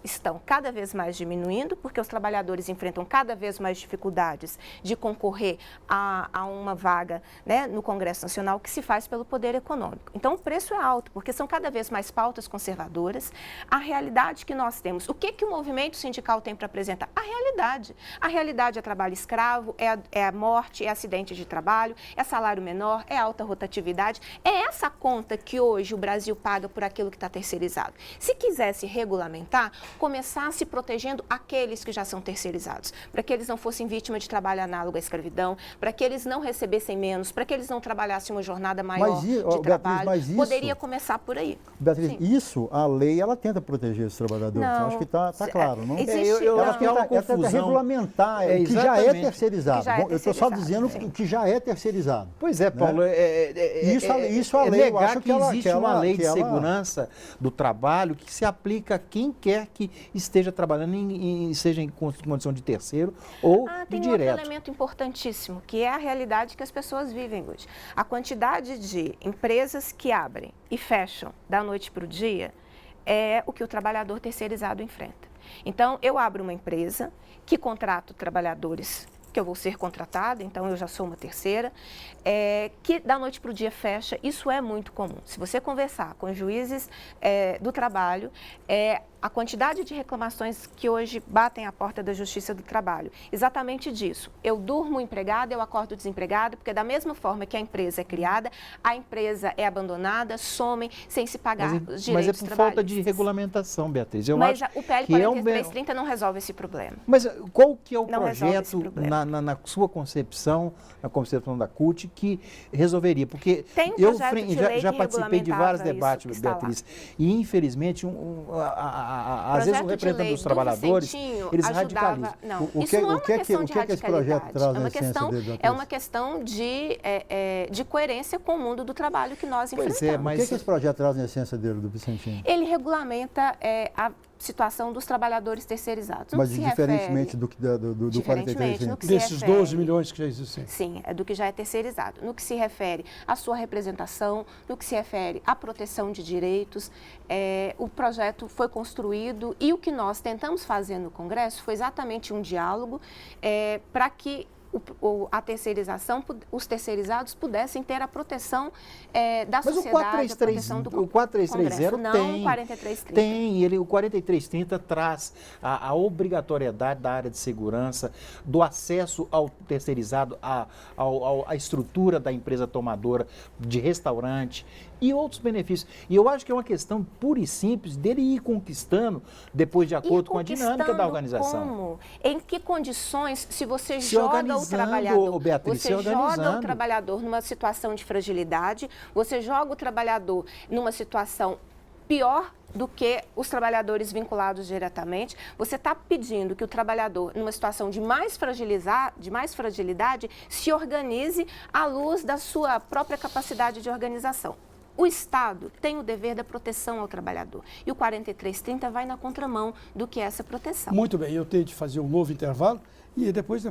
estão cada vez mais diminuindo, porque os trabalhadores enfrentam cada vez mais dificuldades de concorrer a uma vaga, né, no Congresso Nacional, que se faz pelo poder econômico. Então, o preço é alto, porque são cada vez mais pautas conservadoras. A realidade que nós temos, o que o movimento sindical tem para apresentar? A realidade. A realidade é trabalho escravo, é a morte, é acidente de trabalho, é salário menor, é alta rotatividade. É essa conta que hoje o Brasil paga por aquilo que está terceirizado. Se quisesse regulamentar, começasse protegendo aqueles que já são terceirizados, para que eles não fossem vítimas de trabalho análogo à escravidão, para que eles não recebessem menos, para que eles não trabalhassem uma jornada maior de trabalho. Beatriz, poderia começar por aí. Beatriz, isso, a lei, ela tenta proteger os trabalhadores. Não, acho que está claro, não? Eu acho que é uma confusão. Ela tenta regulamentar o que já é terceirizado. Eu estou só dizendo o que já é terceirizado. Pois é, Paulo. Isso a lei, eu acho que existe uma lei de segurança do trabalho que se aplica a quem quer que esteja trabalhando, seja em condição de terceiro ou de direto. Tem outro elemento importantíssimo, que é a realidade que as pessoas vivem hoje. A quantidade de empresas que abrem e fecham da noite para o dia é o que o trabalhador terceirizado enfrenta. Então, eu abro uma empresa que contrato trabalhadores que eu vou ser contratada, então eu já sou uma terceira, que da noite para o dia fecha. Isso é muito comum. Se você conversar com juízes do trabalho, a quantidade de reclamações que hoje batem à porta da Justiça do Trabalho, exatamente disso. Eu durmo empregada, eu acordo desempregada, porque da mesma forma que a empresa é criada, a empresa é abandonada, somem sem se pagar os direitos trabalhistas. Mas é por falta de regulamentação, Beatriz. Mas o PL 4330 não resolve esse problema. Mas qual que é o não projeto, na sua concepção, na concepção da CUT, que resolveria? Porque eu já participei de vários debates, Beatriz, e infelizmente às vezes o representante dos trabalhadores, eles radicalizam. Não, isso não é uma questão de radicalidade. É uma questão de coerência com o mundo do trabalho que nós enfrentamos. Mas o que esse projeto traz na essência dele, do Vicentinho? Ele regulamenta a situação dos trabalhadores terceirizados. Mas diferentemente do 43%. Desses 12 milhões que já existem. Sim, é do que já é terceirizado. No que se refere à sua representação, no que se refere à proteção de direitos, o projeto foi construído e o que nós tentamos fazer no Congresso foi exatamente um diálogo para que a terceirização, os terceirizados pudessem ter a proteção da sociedade, a proteção do o 4330 tem, não o 4330. Tem, o 4330 traz a obrigatoriedade da área de segurança, do acesso ao terceirizado, à estrutura da empresa tomadora, de restaurante e outros benefícios. E eu acho que é uma questão pura e simples dele ir conquistando, depois de acordo com a dinâmica da organização. Como? Em que condições, se você joga o trabalhador, Beatriz, você joga o trabalhador numa situação de fragilidade, você joga o trabalhador numa situação pior do que os trabalhadores vinculados diretamente, você está pedindo que o trabalhador, numa situação de mais fragilidade, se organize à luz da sua própria capacidade de organização. O Estado tem o dever da proteção ao trabalhador e o 4330 vai na contramão do que é essa proteção. Muito bem, eu tenho de fazer um novo intervalo e depois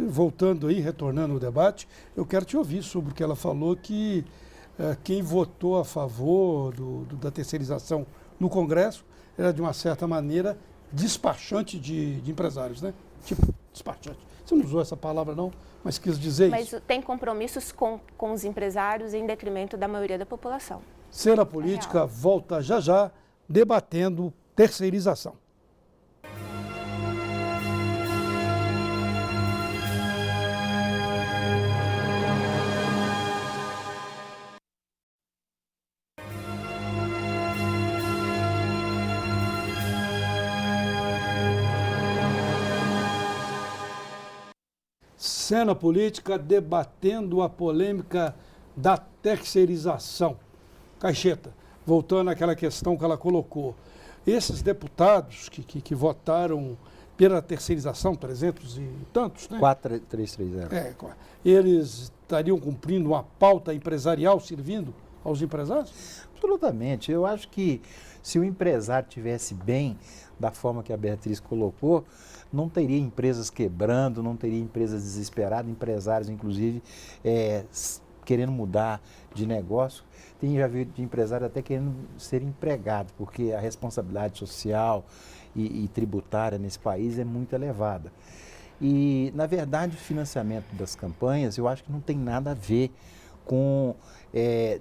voltando aí, retornando ao debate, eu quero te ouvir sobre o que ela falou que quem votou a favor da terceirização no Congresso era, de uma certa maneira, despachante de empresários, né? Tipo, despachante. Você não usou essa palavra, não, mas quis dizer isso. Mas tem compromissos com os empresários em detrimento da maioria da população. Cena Política volta já, debatendo terceirização. Cena Política debatendo a polêmica da terceirização. Caixeta, voltando àquela questão que ela colocou, esses deputados que votaram pela terceirização, 300 e tantos, né? 4330. Eles estariam cumprindo uma pauta empresarial servindo aos empresários? Absolutamente. Eu acho que se o empresário tivesse bem, da forma que a Beatriz colocou, não teria empresas quebrando, não teria empresas desesperadas, empresários, inclusive, querendo mudar de negócio. Já vi de empresário até querendo ser empregado, porque a responsabilidade social e tributária nesse país é muito elevada. E, na verdade, o financiamento das campanhas, eu acho que não tem nada a ver com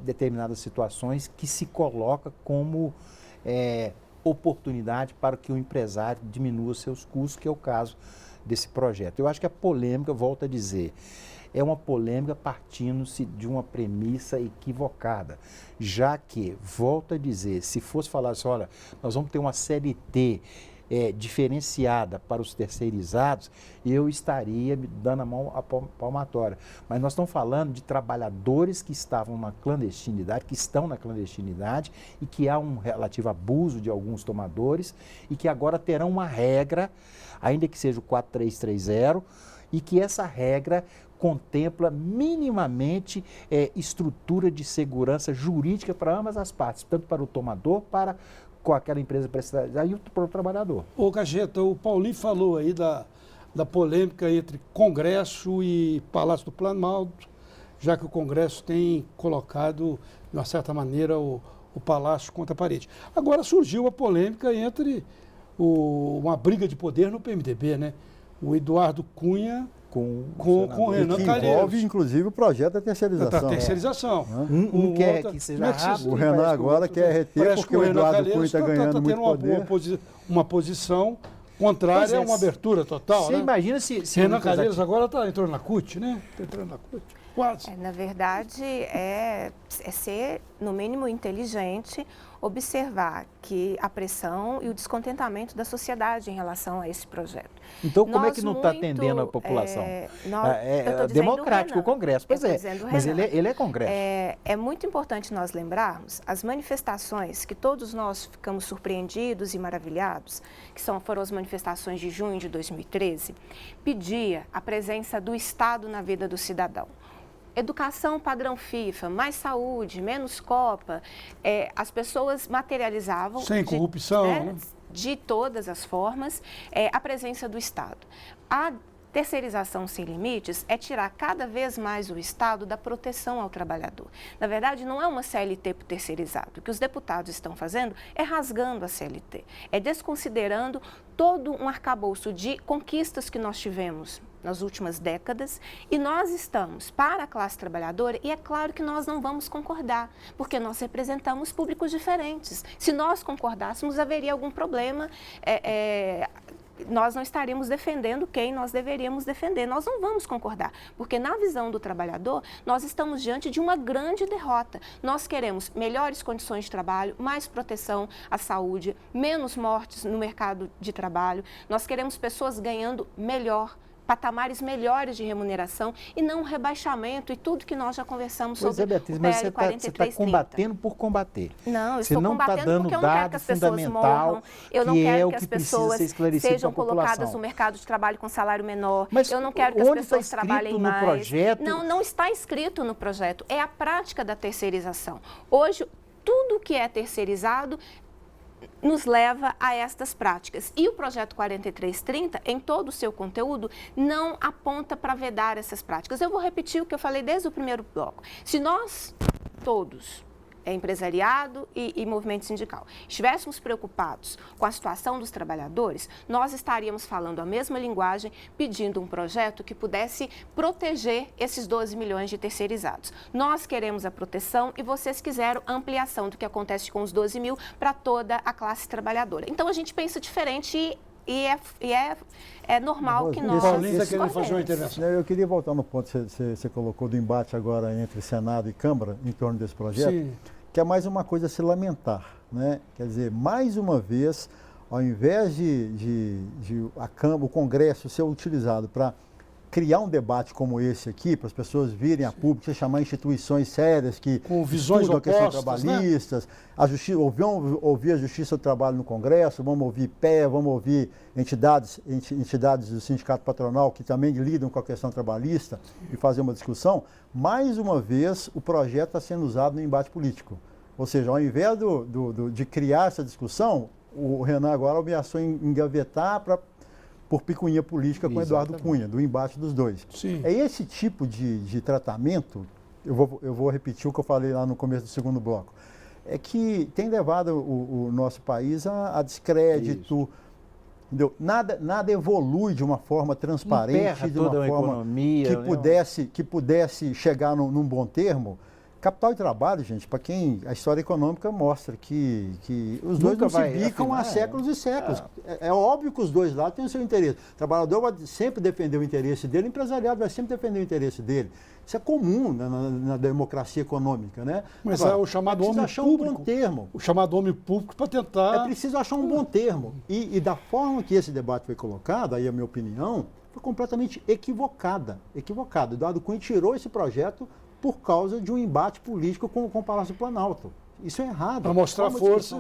determinadas situações que se coloca como oportunidade para que o empresário diminua seus custos, que é o caso desse projeto. Eu acho que a polêmica, volto a dizer, é uma polêmica partindo-se de uma premissa equivocada, já que, volto a dizer, se fosse falar assim, olha, nós vamos ter uma CLT diferenciada para os terceirizados, eu estaria me dando a mão à palmatória. Mas nós estamos falando de trabalhadores que estavam na clandestinidade, que estão na clandestinidade e que há um relativo abuso de alguns tomadores e que agora terão uma regra, ainda que seja o 4330, e que essa regra contempla minimamente estrutura de segurança jurídica para ambas as partes, tanto para o tomador, com aquela empresa prestadora e para o trabalhador. Ô, Caixeta, o Paulinho falou aí da polêmica entre Congresso e Palácio do Planalto, já que o Congresso tem colocado, de uma certa maneira, o Palácio contra a parede. Agora surgiu a polêmica entre uma briga de poder no PMDB, né? O Eduardo Cunha com o Renan Calheiros. Que envolve, inclusive, o projeto da terceirização. Da terceirização. Um quer que seja rápido. O Renan agora quer reter, porque o Eduardo Cunha está ganhando muito poder. Uma posição contrária a uma abertura total. Você imagina se Renan Calheiros agora entrou na CUT, né? Está entrando na CUT. Quase. Na verdade, é ser, no mínimo, inteligente, observar que a pressão e o descontentamento da sociedade em relação a esse projeto. Então, como é que não está atendendo a população? É democrático o Congresso, pois é, mas ele é Congresso. É muito importante nós lembrarmos as manifestações que todos nós ficamos surpreendidos e maravilhados, que foram as manifestações de junho de 2013, pedia a presença do Estado na vida do cidadão. Educação padrão FIFA, mais saúde, menos Copa, as pessoas materializavam... Sem corrupção, né? De todas as formas, a presença do Estado. A Terceirização sem limites é tirar cada vez mais o Estado da proteção ao trabalhador. Na verdade, não é uma CLT por terceirizado. O que os deputados estão fazendo é rasgando a CLT, é desconsiderando todo um arcabouço de conquistas que nós tivemos nas últimas décadas, e nós estamos para a classe trabalhadora, e é claro que nós não vamos concordar, porque nós representamos públicos diferentes. Se nós concordássemos, haveria algum problema, nós não estaríamos defendendo quem nós deveríamos defender. Nós não vamos concordar, porque na visão do trabalhador, nós estamos diante de uma grande derrota. Nós queremos melhores condições de trabalho, mais proteção à saúde, menos mortes no mercado de trabalho. Nós queremos pessoas ganhando melhor, patamares melhores de remuneração e não um rebaixamento e tudo que nós já conversamos sobre o Beatriz, mas você está combatendo por combater. Não, eu estou combatendo porque eu não quero que as pessoas morram, eu não quero que as pessoas sejam colocadas no mercado de trabalho com salário menor, eu não quero que as pessoas trabalhem mais. Não está escrito no projeto, é a prática da terceirização. Hoje, tudo que é terceirizado nos leva a estas práticas. E o projeto 4330, em todo o seu conteúdo, não aponta para vedar essas práticas. Eu vou repetir o que eu falei desde o primeiro bloco. Se nós todos, empresariado e movimento sindical, estivéssemos preocupados com a situação dos trabalhadores, nós estaríamos falando a mesma linguagem, pedindo um projeto que pudesse proteger esses 12 milhões de terceirizados. Nós queremos a proteção e vocês quiseram a ampliação do que acontece com os 12 mil para toda a classe trabalhadora. Então, a gente pensa diferente e é normal que nós... Paulinho está querendo fazer uma intervenção. Eu queria voltar no ponto que você colocou do embate agora entre Senado e Câmara em torno desse projeto, sim, que é mais uma coisa a se lamentar, né? Quer dizer, mais uma vez, ao invés de a Câmara, o Congresso ser utilizado para criar um debate como esse aqui, para as pessoas virem a público, chamar instituições sérias que com visões estudam a questão trabalhistas, né? Ouvir a Justiça do Trabalho no Congresso, vamos ouvir PE, vamos ouvir entidades do sindicato patronal que também lidam com a questão trabalhista e fazer uma discussão. Mais uma vez, o projeto está sendo usado no embate político. Ou seja, ao invés de criar essa discussão, o Renan agora ameaçou engavetar por picuinha política com Eduardo Cunha, do embate dos dois. Sim. É esse tipo de tratamento, eu vou repetir o que eu falei lá no começo do segundo bloco, é que tem levado o nosso país a descrédito, entendeu? Nada evolui de uma forma transparente, de uma forma que pudesse chegar num bom termo. Capital e trabalho, gente, para quem a história econômica mostra que os dois não se bicam há séculos e séculos. É óbvio que os dois lados têm o seu interesse. O trabalhador vai sempre defender o interesse dele, o empresariado vai sempre defender o interesse dele. Isso é comum na democracia econômica, né? Mas agora, é o chamado homem público. Um bom termo. O chamado homem público para tentar... É preciso achar um bom termo. E da forma que esse debate foi colocado, aí a minha opinião, foi completamente equivocada. Eduardo Cunha tirou esse projeto por causa de um embate político com o Palácio Planalto. Isso é errado. Para mostrar força.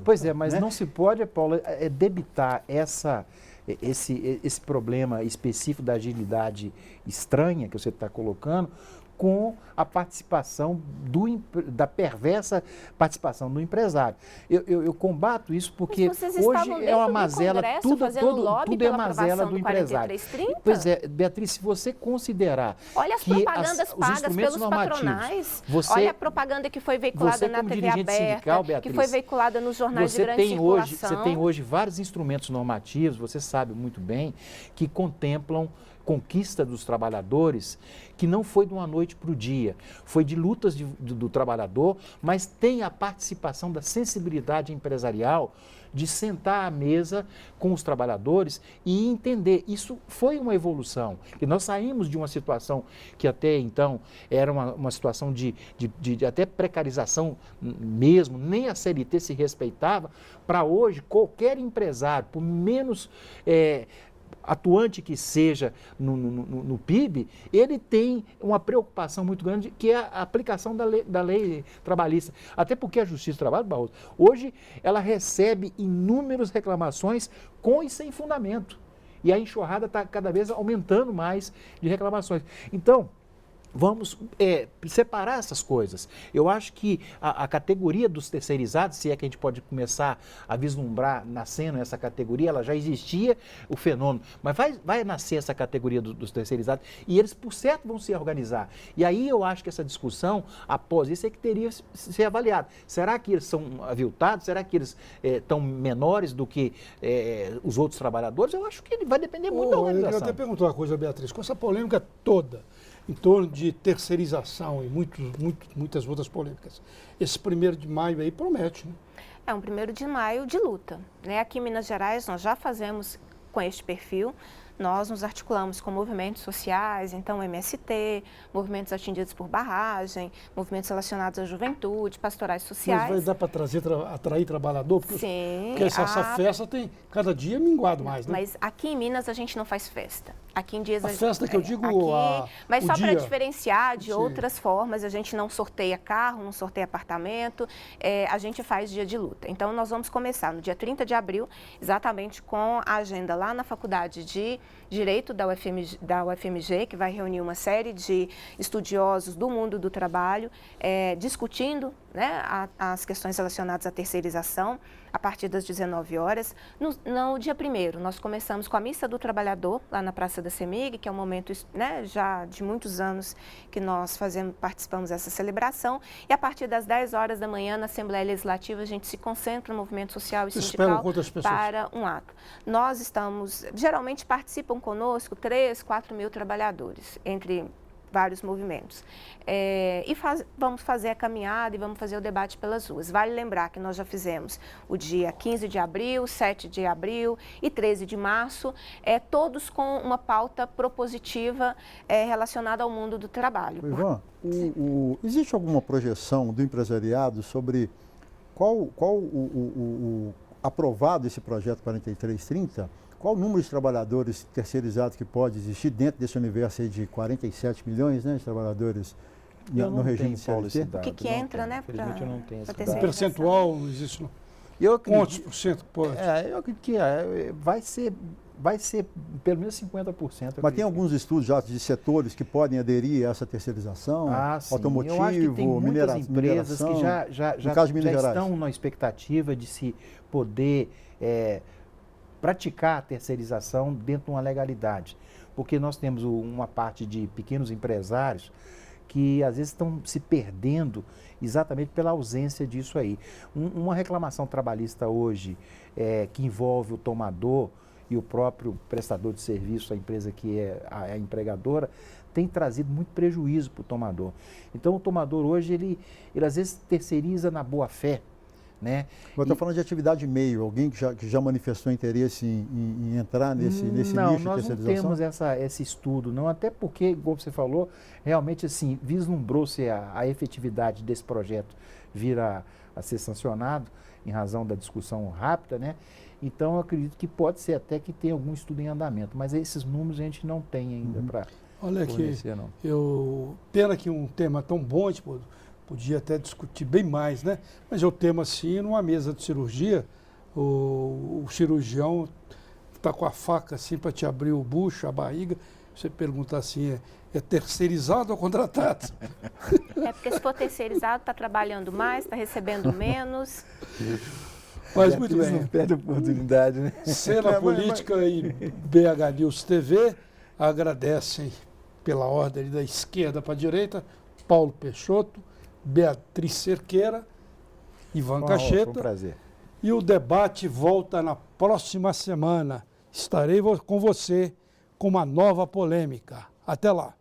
Pois é, mas não se pode, Paulo, debitar esse problema específico da agilidade estranha que você está colocando com a participação da perversa participação do empresário. Eu combato isso porque hoje é uma mazela, tudo é mazela do empresário. Pois é, Beatriz, se você considerar olha as propagandas pagas pelos patronais, olha a propaganda que foi veiculada na TV aberta, sindical, Beatriz, que foi veiculada nos jornais de grande circulação. Você tem hoje vários instrumentos normativos, você sabe muito bem, que contemplam conquista dos trabalhadores, que não foi de uma noite para o dia, foi de lutas do trabalhador, mas tem a participação da sensibilidade empresarial de sentar à mesa com os trabalhadores e entender. Isso foi uma evolução. E nós saímos de uma situação que até então era uma situação de até precarização mesmo, nem a CLT se respeitava, para hoje qualquer empresário, por menos... atuante que seja no PIB, ele tem uma preocupação muito grande, que é a aplicação da lei trabalhista. Até porque a Justiça do Trabalho, Barroso, hoje ela recebe inúmeras reclamações com e sem fundamento. E a enxurrada está cada vez aumentando mais de reclamações. Então, Vamos separar essas coisas. Eu acho que a categoria dos terceirizados, se é que a gente pode começar a vislumbrar nascendo essa categoria, ela já existia, o fenômeno, mas vai nascer essa categoria dos terceirizados e eles, por certo, vão se organizar. E aí eu acho que essa discussão, após isso, é que teria que ser avaliada. Será que eles são aviltados? Será que eles estão menores do que os outros trabalhadores? Eu acho que vai depender muito da organização. Eu até perguntar uma coisa, Beatriz, com essa polêmica toda, em torno de terceirização e muitas outras polêmicas. Esse 1º de maio aí promete, né? É um 1º de maio de luta, né? Aqui em Minas Gerais nós já fazemos com este perfil, nós nos articulamos com movimentos sociais, então MST, movimentos atingidos por barragem, movimentos relacionados à juventude, pastorais sociais. Mas vai dar para atrair trabalhador? Sim. Porque essa festa tem cada dia minguado mais, né? Mas aqui em Minas a gente não faz festa. Aqui em dias a festa que eu digo mas só para dia... diferenciar de outras formas, a gente não sorteia carro, não sorteia apartamento, a gente faz dia de luta. Então nós vamos começar no dia 30 de abril, exatamente com a agenda lá na Faculdade de Direito da UFMG, que vai reunir uma série de estudiosos do mundo do trabalho, discutindo, né, as questões relacionadas à terceirização, a partir das 19 horas. No dia 1º, nós começamos com a Missa do Trabalhador, lá na Praça da CEMIG, que é um momento, né, já de muitos anos que nós participamos dessa celebração. E a partir das 10 horas da manhã, na Assembleia Legislativa, a gente se concentra no movimento social e sindical para um ato. Nós geralmente participam conosco 3, 4 mil trabalhadores, entre vários movimentos. Vamos fazer a caminhada e vamos fazer o debate pelas ruas. Vale lembrar que nós já fizemos o dia 15 de abril, 7 de abril e 13 de março, todos com uma pauta propositiva relacionada ao mundo do trabalho. Ivan, existe alguma projeção do empresariado sobre qual aprovado esse projeto 4330, qual o número de trabalhadores terceirizados que pode existir dentro desse universo aí de 47 milhões, né, de trabalhadores no regime de CLT? O que entra, né? Infelizmente eu não tenho esse dado. O percentual não existe, não? Quantos por cento pode? Eu acredito que vai ser pelo menos 50%. Mas tem alguns estudos já de setores que podem aderir a essa terceirização? Sim. Automotivo, eu acho que tem muitas empresas que já estão na expectativa de se poder praticar a terceirização dentro de uma legalidade. Porque nós temos uma parte de pequenos empresários que às vezes estão se perdendo exatamente pela ausência disso aí. Uma reclamação trabalhista hoje que envolve o tomador e o próprio prestador de serviço, a empresa que é a empregadora, tem trazido muito prejuízo para o tomador. Então o tomador hoje, ele às vezes terceiriza na boa fé, né? Eu estou falando de atividade meio, alguém que já manifestou interesse em entrar nesse nicho de terceirização? Não, nós não temos esse estudo, não, até porque, como você falou, realmente assim, vislumbrou-se a efetividade desse projeto vir a ser sancionado em razão da discussão rápida, né? Então, eu acredito que pode ser até que tenha algum estudo em andamento, mas esses números a gente não tem ainda para fornecer, não. Pena que um tema tão bom, tipo, podia até discutir bem mais, né? Mas eu temo assim, numa mesa de cirurgia, o cirurgião está com a faca assim para te abrir o bucho, a barriga, você pergunta assim, é terceirizado ou contratado? Porque se for terceirizado, está trabalhando mais, está recebendo menos. Mas muito bem. Não perde oportunidade, né? Cena Política e BH News TV agradecem pela ordem da esquerda para a direita, Paulo Peixoto, Beatriz Cerqueira, Ivan Cacheta. Foi um prazer. E o debate volta na próxima semana. Estarei com você com uma nova polêmica. Até lá.